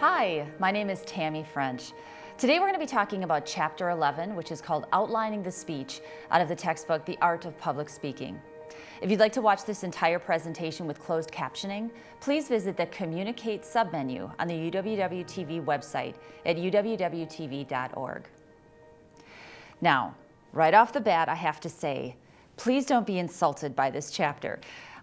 Hi, my name is Tammy French. Today we're going to be talking about Chapter 11, which is called Outlining the Speech, out of the textbook, The Art of Public Speaking. If you'd like to watch this entire presentation with closed captioning, please visit the COMMUNIC8 submenu on the UW-TV website at uwwtv.org. Now, right off the bat, I have to say, please don't be insulted by this chapter.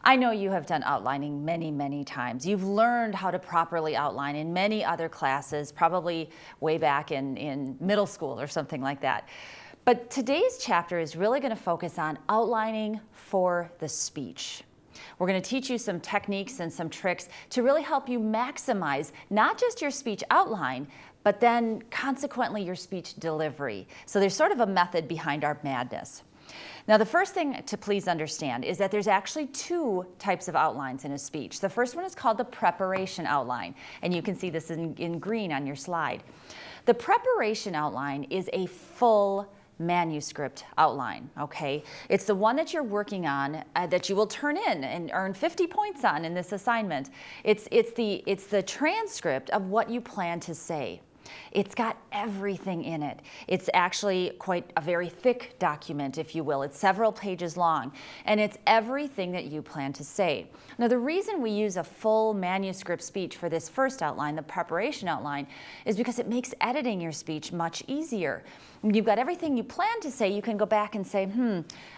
I know you have done outlining many, many times. You've learned how to properly outline in many other classes, probably way back in middle school or something like that. But today's chapter is really going to focus on outlining for the speech. We're going to teach you some techniques and some tricks to really help you maximize not just your speech outline, but then consequently your speech delivery. So there's sort of a method behind our madness. Now, the first thing to please understand is that there's actually two types of outlines in a speech. The first one is called the preparation outline, and you can see this in green on your slide. The preparation outline is a full manuscript outline, okay? It's the one that you're working on that you will turn in and earn 50 points on in this assignment. It's the transcript of what you plan to say. It's got everything in it. It's actually quite a very thick document, if you will. It's several pages long, and it's everything that you plan to say. Now, the reason we use a full manuscript speech for this first outline, the preparation outline, is because it makes editing your speech much easier. When you've got everything you plan to say, you can go back and say,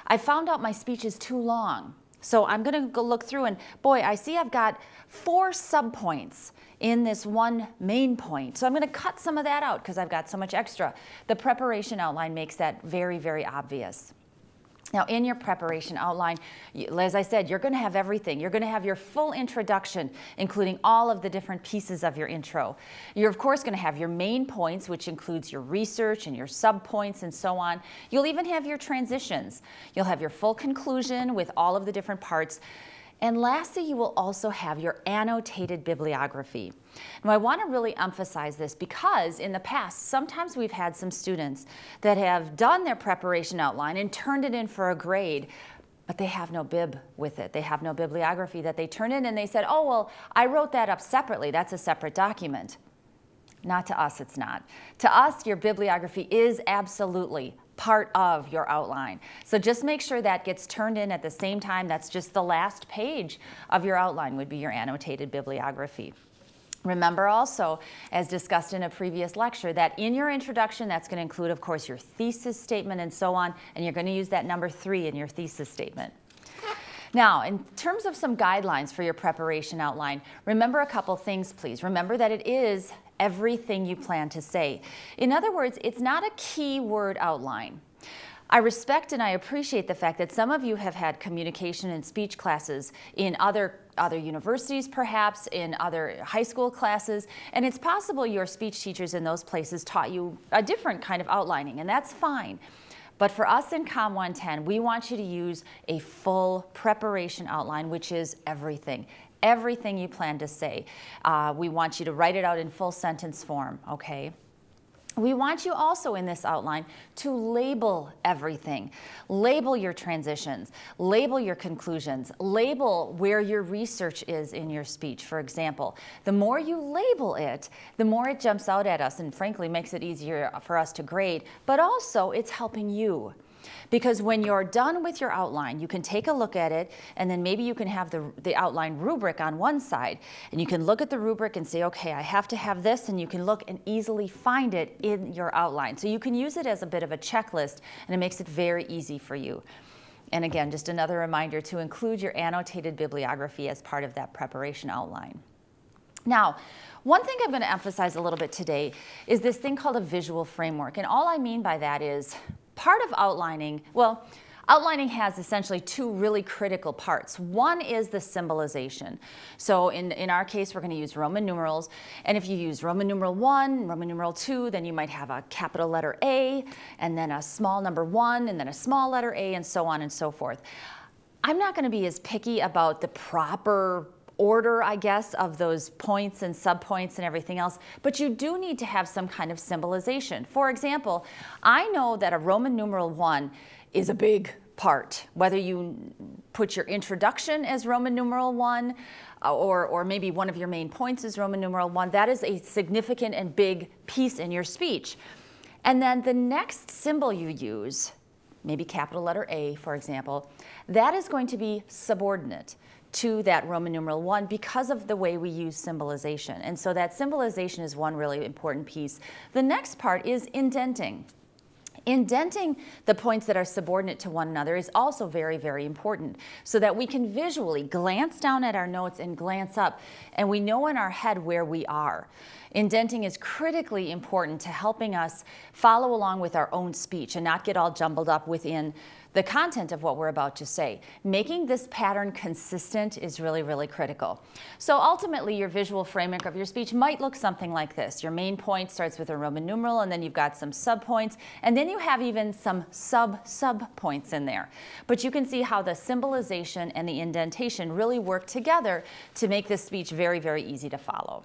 I found out my speech is too long. So I'm going to go look through and, boy, I see I've got 4 subpoints in this one main point. So I'm going to cut some of that out because I've got so much extra. The preparation outline makes that very, very obvious. Now, in your preparation outline, as I said, you're going to have everything. You're going to have your full introduction, including all of the different pieces of your intro. You're, of course, going to have your main points, which includes your research and your subpoints and so on. You'll even have your transitions. You'll have your full conclusion with all of the different parts. And lastly, you will also have your annotated bibliography. Now, I want to really emphasize this because in the past, sometimes we've had some students that have done their preparation outline and turned it in for a grade, but they have no bib with it. They have no bibliography that they turn in, and they said, oh, well, I wrote that up separately. That's a separate document. Not to us, it's not. To us, your bibliography is absolutely part of your outline. So just make sure that gets turned in at the same time. That's just the last page of your outline would be your annotated bibliography. Remember also, as discussed in a previous lecture, that in your introduction, that's going to include, of course, your thesis statement and so on, and you're going to use that number 3 in your thesis statement. Now, in terms of some guidelines for your preparation outline, remember a couple things, please. Remember that it is everything you plan to say. In other words, it's not a keyword outline. I respect and I appreciate the fact that some of you have had communication and speech classes in other universities, perhaps in other high school classes, and it's possible your speech teachers in those places taught you a different kind of outlining, and that's fine. But for us in COMM 110, we want you to use a full preparation outline, which is everything. Everything you plan to say. We want you to write it out in full sentence form, okay? We want you also in this outline to label everything. Label your transitions, label your conclusions, label where your research is in your speech, for example. The more you label it, the more it jumps out at us and frankly makes it easier for us to grade, but also it's helping you. Because when you're done with your outline, you can take a look at it, and then maybe you can have the outline rubric on one side, and you can look at the rubric and say, okay, I have to have this, and you can look and easily find it in your outline. So you can use it as a bit of a checklist, and it makes it very easy for you. And again, just another reminder to include your annotated bibliography as part of that preparation outline. Now, one thing I'm going to emphasize a little bit today is this thing called a visual framework. And all I mean by that is part of outlining, well, outlining has essentially two really critical parts. One is the symbolization. So in our case, we're going to use Roman numerals. And if you use Roman numeral 1, Roman numeral 2, then you might have a capital letter A, and then a small number 1, and then a small letter A, and so on and so forth. I'm not going to be as picky about the proper order, I guess, of those points and subpoints and everything else, but you do need to have some kind of symbolization. For example, I know that a Roman numeral 1 is a big part, whether you put your introduction as Roman numeral 1 or maybe one of your main points is Roman numeral 1, that is a significant and big piece in your speech. And then the next symbol you use, maybe capital letter A, for example, that is going to be subordinate to that Roman numeral 1 because of the way we use symbolization. And so that symbolization is one really important piece. The next part is indenting. Indenting the points that are subordinate to one another is also very, very important so that we can visually glance down at our notes and glance up, and we know in our head where we are. Indenting is critically important to helping us follow along with our own speech and not get all jumbled up within the content of what we're about to say. Making this pattern consistent is really, really critical. So ultimately, your visual framework of your speech might look something like this. Your main point starts with a Roman numeral, and then you've got some subpoints, and then you have even some sub-points in there. But you can see how the symbolization and the indentation really work together to make this speech very, very easy to follow.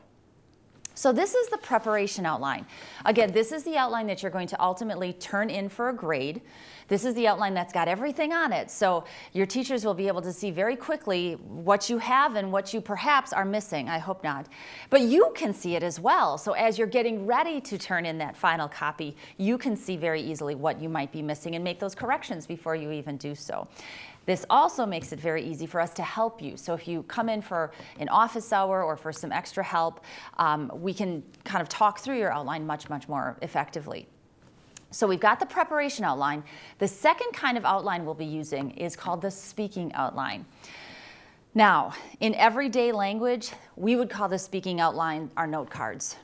So this is the preparation outline. Again, this is the outline that you're going to ultimately turn in for a grade. This is the outline that's got everything on it. So your teachers will be able to see very quickly what you have and what you perhaps are missing. I hope not. But you can see it as well. So as you're getting ready to turn in that final copy, you can see very easily what you might be missing and make those corrections before you even do so. This also makes it very easy for us to help you. So if you come in for an office hour or for some extra help, we can kind of talk through your outline much, much more effectively. So we've got the preparation outline. The second kind of outline we'll be using is called the speaking outline. Now, in everyday language, we would call the speaking outline our note cards.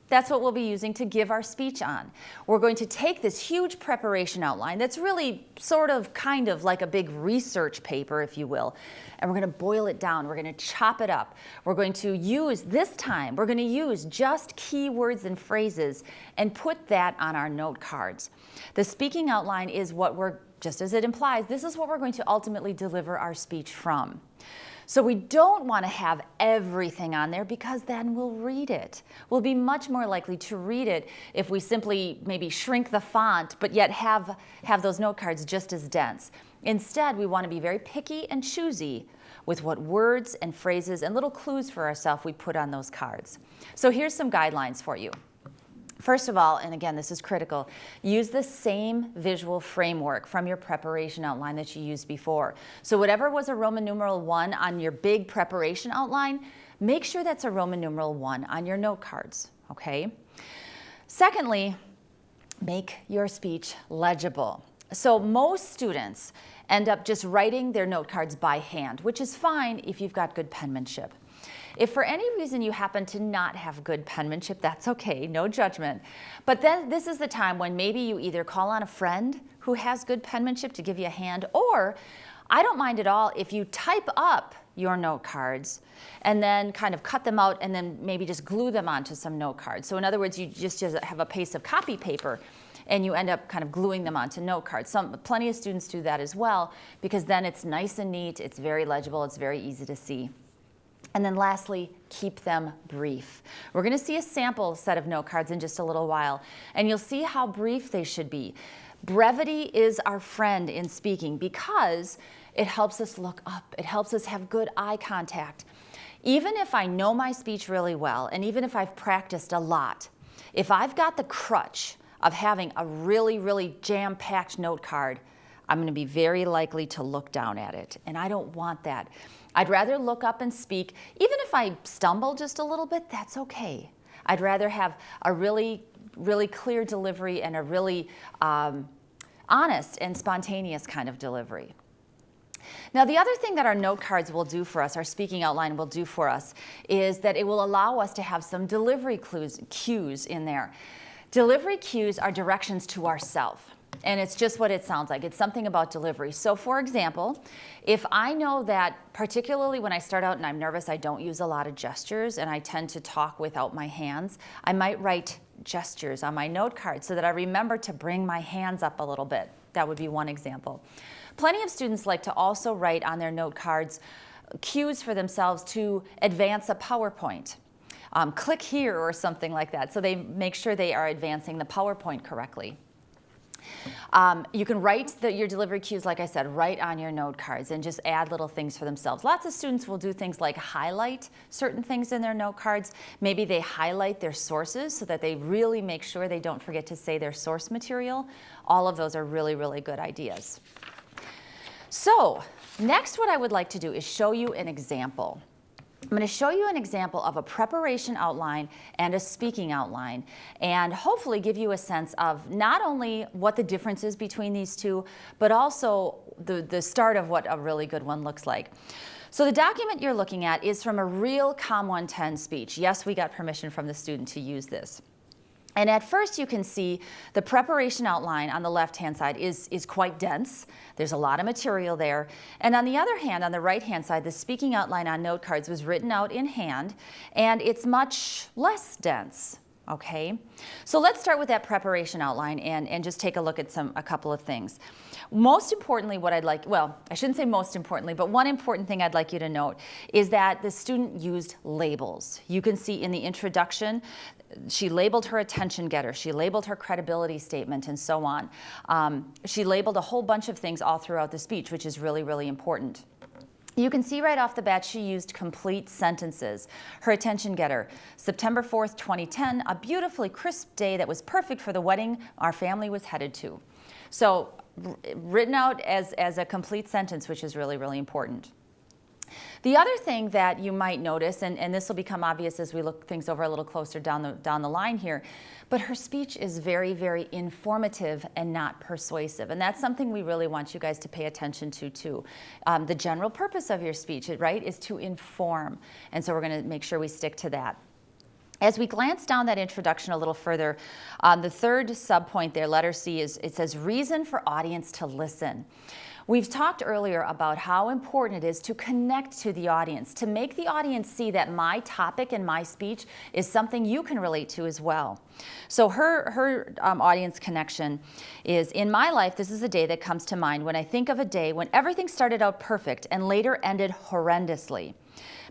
That's what we'll be using to give our speech on. We're going to take this huge preparation outline that's really sort of kind of like a big research paper, if you will, and we're going to boil it down. We're going to chop it up. We're going to use, this time, we're going to use just keywords and phrases and put that on our note cards. The speaking outline is what we're, just as it implies, this is what we're going to ultimately deliver our speech from. So we don't want to have everything on there because then we'll read it. We'll be much more likely to read it if we simply maybe shrink the font but yet have those note cards just as dense. Instead, we want to be very picky and choosy with what words and phrases and little clues for ourselves we put on those cards. So here's some guidelines for you. First of all, and again, this is critical, use the same visual framework from your preparation outline that you used before. So whatever was a Roman numeral 1 on your big preparation outline, make sure that's a Roman numeral 1 on your note cards, okay? Secondly, make your speech legible. So most students end up just writing their note cards by hand, which is fine if you've got good penmanship. If for any reason you happen to not have good penmanship, that's okay, no judgment. But then this is the time when maybe you either call on a friend who has good penmanship to give you a hand, or I don't mind at all if you type up your note cards and then kind of cut them out and then maybe just glue them onto some note cards. So in other words, you just have a piece of copy paper and you end up kind of gluing them onto note cards. Plenty of students do that as well because then it's nice and neat, it's very legible, it's very easy to see. And then lastly, keep them brief. We're going to see a sample set of note cards in just a little while, and you'll see how brief they should be. Brevity is our friend in speaking because it helps us look up. It helps us have good eye contact. Even if I know my speech really well, and even if I've practiced a lot, if I've got the crutch of having a really, really jam-packed note card, I'm going to be very likely to look down at it, and I don't want that. I'd rather look up and speak. Even if I stumble just a little bit, that's okay. I'd rather have a really, really clear delivery and a really honest and spontaneous kind of delivery. Now, the other thing that our note cards will do for us, our speaking outline will do for us, is that it will allow us to have some delivery cues in there. Delivery cues are directions to ourselves. And it's just what it sounds like. It's something about delivery. So for example, if I know that particularly when I start out and I'm nervous, I don't use a lot of gestures and I tend to talk without my hands, I might write gestures on my note card so that I remember to bring my hands up a little bit. That would be one example. Plenty of students like to also write on their note cards cues for themselves to advance a PowerPoint. Click here or something like that, so they make sure they are advancing the PowerPoint correctly. You can write your delivery cues, like I said, right on your note cards and just add little things for themselves. Lots of students will do things like highlight certain things in their note cards. Maybe they highlight their sources so that they really make sure they don't forget to say their source material. All of those are really, really good ideas. So next, what I would like to do is show you an example. I'm going to show you an example of a preparation outline and a speaking outline, and hopefully give you a sense of not only what the difference is between these two, but also the start of what a really good one looks like. So the document you're looking at is from a real COMM 110 speech. Yes, we got permission from the student to use this. And at first you can see the preparation outline on the left-hand side is quite dense. There's a lot of material there. And on the other hand, on the right-hand side, the speaking outline on note cards was written out in hand, and it's much less dense. Okay, so let's start with that preparation outline and just take a look at a couple of things. Most importantly, what I'd like, well, I shouldn't say most importantly, but one important thing I'd like you to note is that the student used labels. You can see in the introduction, she labeled her attention getter, she labeled her credibility statement, and so on. She labeled a whole bunch of things all throughout the speech, which is really, really important. You can see right off the bat she used complete sentences. Her attention getter, September 4th, 2010, a beautifully crisp day that was perfect for the wedding our family was headed to. So written out as a complete sentence, which is really, really important. The other thing that you might notice, and this will become obvious as we look things over a little closer down the line here, but her speech is very, very informative and not persuasive. And that's something we really want you guys to pay attention to too. The general purpose of your speech, right, is to inform. And so we're going to make sure we stick to that. As we glance down that introduction a little further, the third subpoint there, letter C, it says reason for audience to listen. We've talked earlier about how important it is to connect to the audience, to make the audience see that my topic and my speech is something you can relate to as well. So her audience connection is, in my life, this is a day that comes to mind when I think of a day when everything started out perfect and later ended horrendously.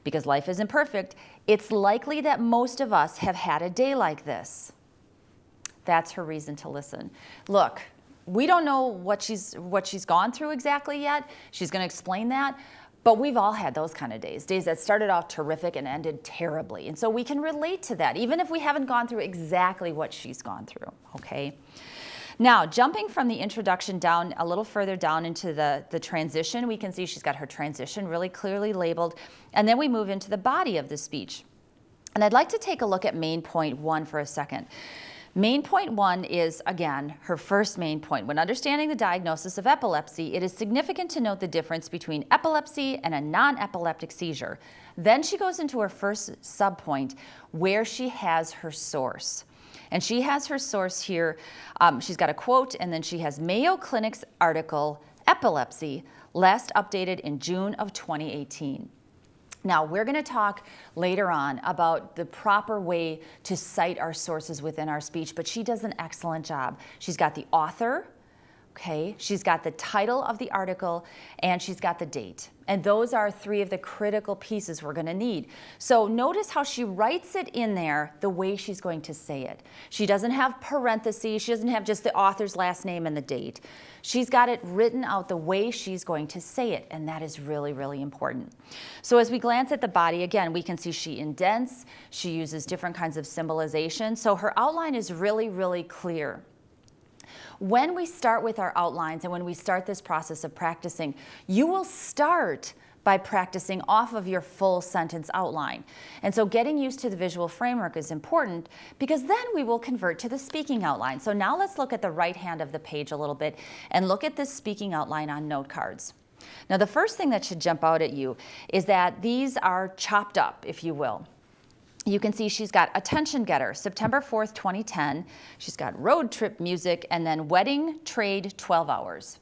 Because life isn't perfect, it's likely that most of us have had a day like this. That's her reason to listen. Look, we don't know what she's gone through exactly yet. She's going to explain that. But we've all had those kind of days that started off terrific and ended terribly. And so we can relate to that, even if we haven't gone through exactly what she's gone through, okay? Now, jumping from the introduction down a little further down into the transition, we can see she's got her transition really clearly labeled. And then we move into the body of the speech. And I'd like to take a look at main point 1 for a second. Main point 1 is, again, her first main point. When understanding the diagnosis of epilepsy, it is significant to note the difference between epilepsy and a non-epileptic seizure. Then she goes into her first subpoint where she has her source. And she has her source here. She's got a quote, and then she has Mayo Clinic's article, Epilepsy, last updated in June of 2018. Now, we're going to talk later on about the proper way to cite our sources within our speech, but she does an excellent job. She's got the author, okay, she's got the title of the article, and she's got the date. And those are 3 of the critical pieces we're going to need. So notice how she writes it in there the way she's going to say it. She doesn't have parentheses. She doesn't have just the author's last name and the date. She's got it written out the way she's going to say it, and that is really, really important. So as we glance at the body, again, we can see she indents. She uses different kinds of symbolization. So her outline is really, really clear. When we start with our outlines and when we start this process of practicing, you will start by practicing off of your full sentence outline. And so getting used to the visual framework is important because then we will convert to the speaking outline. So now let's look at the right hand of the page a little bit and look at this speaking outline on note cards. Now the first thing that should jump out at you is that these are chopped up, if you will. You can see she's got attention getter, September 4th, 2010. She's got road trip music and then wedding trade 12 hours.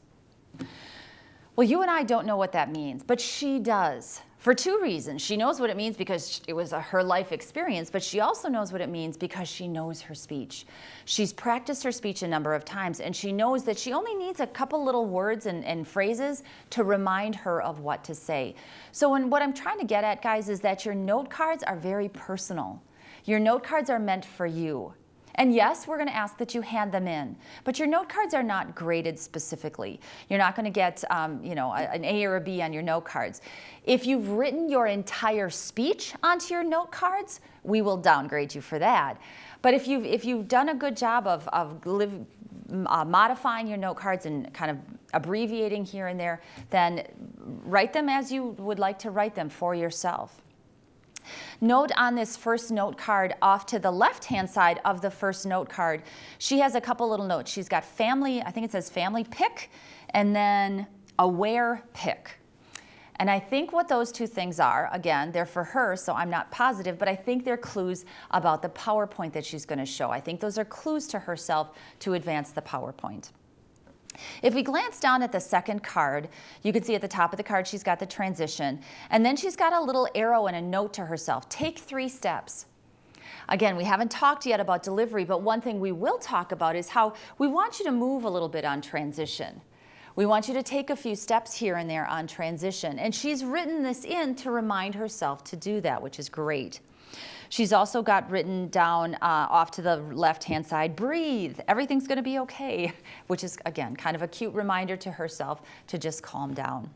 Well, you and I don't know what that means, but she does. For two reasons. She knows what it means because it was her life experience, but she also knows what it means because she knows her speech. She's practiced her speech a number of times, and she knows that she only needs a couple little words and phrases to remind her of what to say. So what I'm trying to get at, guys, is that your note cards are very personal. Your note cards are meant for you. And yes, we're going to ask that you hand them in, but your note cards are not graded specifically. You're not going to get an A or a B on your note cards. If you've written your entire speech onto your note cards, we will downgrade you for that. But if you've done a good job of modifying your note cards and kind of abbreviating here and there, then write them as you would like to write them for yourself. Note on this first note card off to the left-hand side of the first note card, she has a couple little notes. She's got family, I think it says family pick, and then aware pick. And I think what those two things are, again, they're for her, so I'm not positive, but I think they're clues about the PowerPoint that she's going to show. I think those are clues to herself to advance the PowerPoint. If we glance down at the second card, you can see at the top of the card she's got the transition, and then she's got a little arrow and a note to herself. Take 3 steps. Again, we haven't talked yet about delivery, but one thing we will talk about is how we want you to move a little bit on transition. We want you to take a few steps here and there on transition, and she's written this in to remind herself to do that, which is great. She's also got written down off to the left-hand side, breathe, everything's going to be okay, which is, again, kind of a cute reminder to herself to just calm down.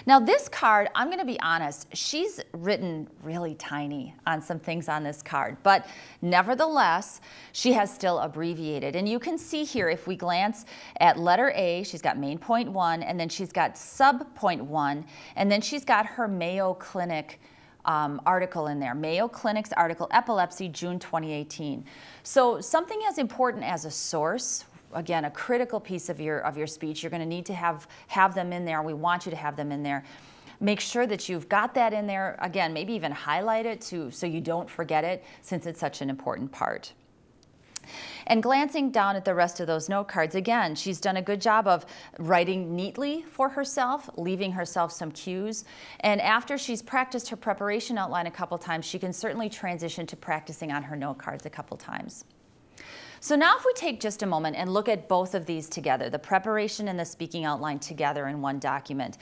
Now this card, I'm going to be honest, she's written really tiny on some things on this card, but nevertheless, she has still abbreviated. And you can see here, if we glance at letter A, she's got main point 1, and then she's got sub point 1, and then she's got her Mayo Clinic article in there, Mayo Clinic's article, Epilepsy, June 2018. So something as important as a source, again, a critical piece of your speech, you're going to need to have them in there. We want you to have them in there. Make sure that you've got that in there. Again, maybe even highlight it so you don't forget it, since it's such an important part. And glancing down at the rest of those note cards, again, she's done a good job of writing neatly for herself, leaving herself some cues. And after she's practiced her preparation outline a couple times, she can certainly transition to practicing on her note cards a couple times. So now if we take just a moment and look at both of these together, the preparation and the speaking outline together in one document,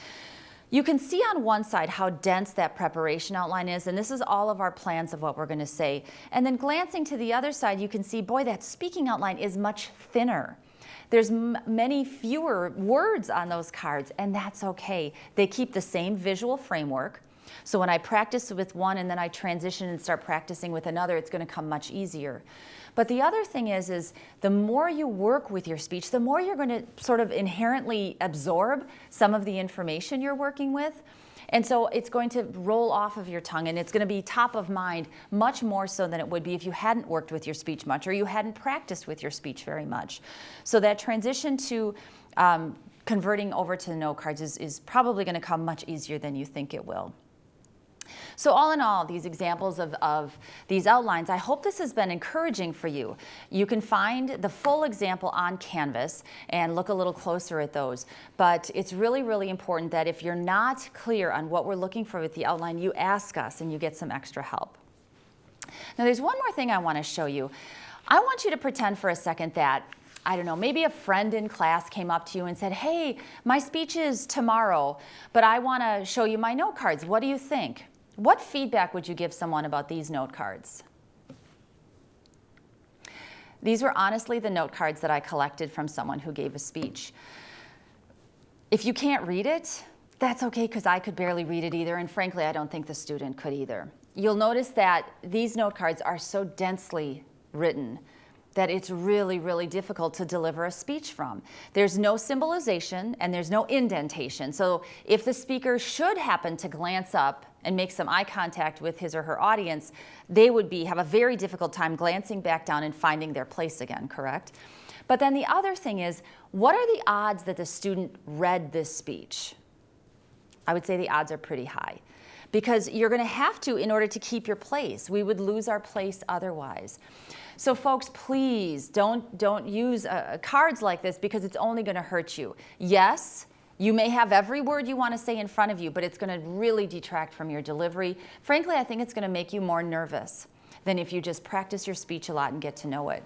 you can see on one side how dense that preparation outline is, and this is all of our plans of what we're going to say. And then glancing to the other side, you can see, boy, that speaking outline is much thinner. There's many fewer words on those cards, and that's okay. They keep the same visual framework. So when I practice with one and then I transition and start practicing with another, it's going to come much easier. But the other thing is the more you work with your speech, the more you're going to sort of inherently absorb some of the information you're working with. And so it's going to roll off of your tongue, and it's going to be top of mind much more so than it would be if you hadn't worked with your speech much or you hadn't practiced with your speech very much. So that transition to converting over to the note cards is probably going to come much easier than you think it will. So all in all, these examples of these outlines, I hope this has been encouraging for you. You can find the full example on Canvas and look a little closer at those. But it's really, really important that if you're not clear on what we're looking for with the outline, you ask us and you get some extra help. Now there's one more thing I want to show you. I want you to pretend for a second that, I don't know, maybe a friend in class came up to you and said, hey, my speech is tomorrow, but I want to show you my note cards. What do you think? What feedback would you give someone about these note cards? These were honestly the note cards that I collected from someone who gave a speech. If you can't read it, that's okay, because I could barely read it either, and frankly, I don't think the student could either. You'll notice that these note cards are so densely written. that it's really, really difficult to deliver a speech from. There's no symbolization and there's no indentation. So if the speaker should happen to glance up and make some eye contact with his or her audience, they would have a very difficult time glancing back down and finding their place again, correct? But then the other thing is, what are the odds that the student read this speech? I would say the odds are pretty high, because you're going to have to in order to keep your place. We would lose our place otherwise. So folks, please don't use cards like this, because it's only going to hurt you. Yes, you may have every word you want to say in front of you, but it's going to really detract from your delivery. Frankly, I think it's going to make you more nervous than if you just practice your speech a lot and get to know it.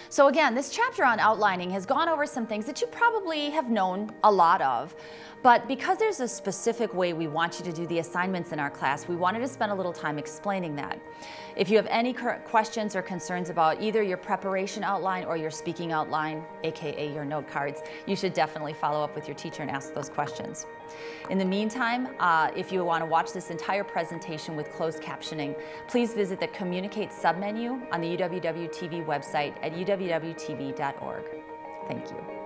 So again, this chapter on outlining has gone over some things that you probably have known a lot of, but because there's a specific way we want you to do the assignments in our class, we wanted to spend a little time explaining that. If you have any questions or concerns about either your preparation outline or your speaking outline, aka your note cards, you should definitely follow up with your teacher and ask those questions. In the meantime, if you want to watch this entire presentation with closed captioning, please visit the COMMUNIC8 submenu on the UW-TV website at uwwtv.org. Thank you.